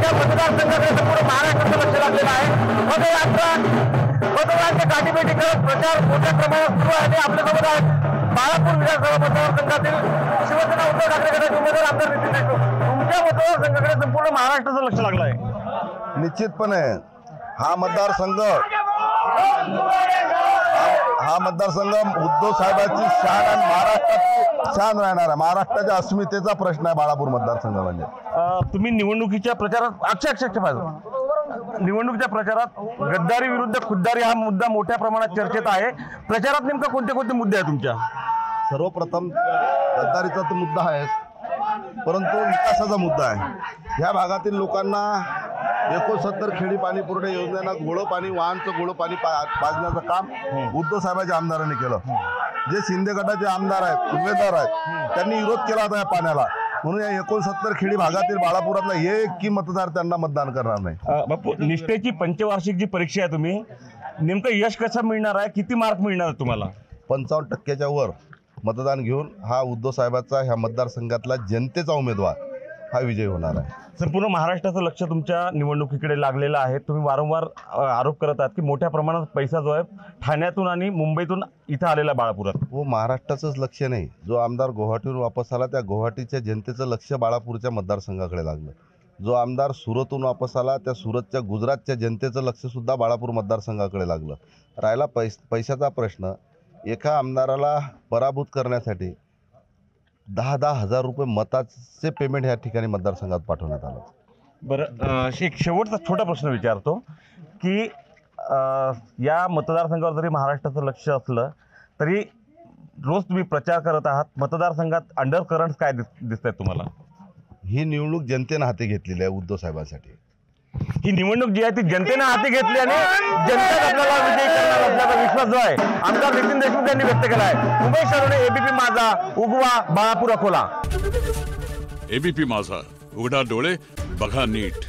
त्या मतदारसंघाकडे संपूर्ण महाराष्ट्राचं लक्ष लागलेलं आहे। पदयात्रा मतदारांच्या गाठीभेटी करत प्रचार मोठ्या प्रमाणात सुरू आहे। आपल्यासोबत आहेत बाळापूर विधानसभा मतदारसंघातील शिवसेना उद्धव ठाकरे गटाचे उमेदवार आमदार नितीन देशमुख। तुमच्या मतदारसंघाकडे संपूर्ण महाराष्ट्राचं लक्ष लागलं आहे। निश्चितपणे हा मतदारसंघ उद्धव साहेबांची शान आणि महाराष्ट्राची शान राहणार आहे। महाराष्ट्राच्या अस्मितेचा प्रश्न आहे बाळापूर मतदारसंघ म्हणजे। तुम्ही निवडणुकीच्या प्रचारात निवडणुकीच्या प्रचारात गद्दारी विरुद्ध खुद्दारी हा मुद्दा मोठ्या प्रमाणात चर्चेत आहे। प्रचारात नेमका कोणते कोणते मुद्दे आहेत तुमच्या? सर्वप्रथम गद्दारीचा तर मुद्दा आहे, परंतु विकासाचा मुद्दा आहे। या भागातील लोकांना 69 खेडी पाणी पुरवठा योजनेला गोळं पाणी वाहनचं गोळं पाणी पाजण्याचं काम उद्धव साहेबांच्या आमदारांनी केलं। जे शिंदे गटाचे आमदार आहेत उमेदवार आहेत त्यांनी विरोध केला होता या पाण्याला, म्हणून या 69 खेडी भागातील बाळापुरातला एकही मतदार त्यांना मतदान करणार नाही। बापू, निष्ठेची पंचवार्षिक जी परीक्षा आहे, तुम्ही नेमकं यश कसं मिळणार आहे? किती मार्क मिळणार तुम्हाला? 55% वर मतदान घेऊन हा उद्धव साहेबांचा ह्या मतदारसंघातला जनतेचा उमेदवार हा विजय होणार आहे। संपूर्ण महाराष्ट्राचं लक्ष तुमच्या निवडणुकीकडे लागलेलं आहे। तुम्ही वारंवार आरोप करत आहात की मोठ्या प्रमाणात पैसा जो आहे ठाण्यातून आणि मुंबईतून इथं आलेला बाळापुरात। वो महाराष्ट्राचंच लक्ष नाही, जो आमदार गुवाहाटीहून वापस आला त्या गुवाहाटीच्या जनतेचं लक्ष बाळापूरच्या मतदारसंघाकडे लागलं। जो आमदार सुरतहून वापस आला त्या सुरतच्या गुजरातच्या जनतेचं लक्षसुद्धा बाळापूर मतदारसंघाकडे लागलं। राहिला पैशाचा प्रश्न, एका आमदाराला पराभूत करण्यासाठी 10-10 हजार रुपये मताचे पेमेंट या ठिकाणी मतदारसंघात पाठवण्यात आलं। बरं, एक शेवटचा छोटा प्रश्न विचारतो की या मतदारसंघावर जरी महाराष्ट्राचं लक्ष असलं तरी रोज तुम्ही प्रचार करत आहात, मतदारसंघात अंडर करंट काय दिसत आहेत तुम्हाला? ही निवडणूक जनतेनं हाती घेतलेली आहे उद्धव साहेबांसाठी। ही निवडणूक जी आहे ती जनतेनं हाती घेतली आणि जनता आपल्याला विजयी करणार असल्याचा विश्वास जो आहे आमदार नितीन देशमुख यांनी व्यक्त केला आहे। उमेश सरोडे, एबीपी माझा, उगवा, बाळापूर, अकोला। एबीपी माझा, उघडा डोळे बघा नीट।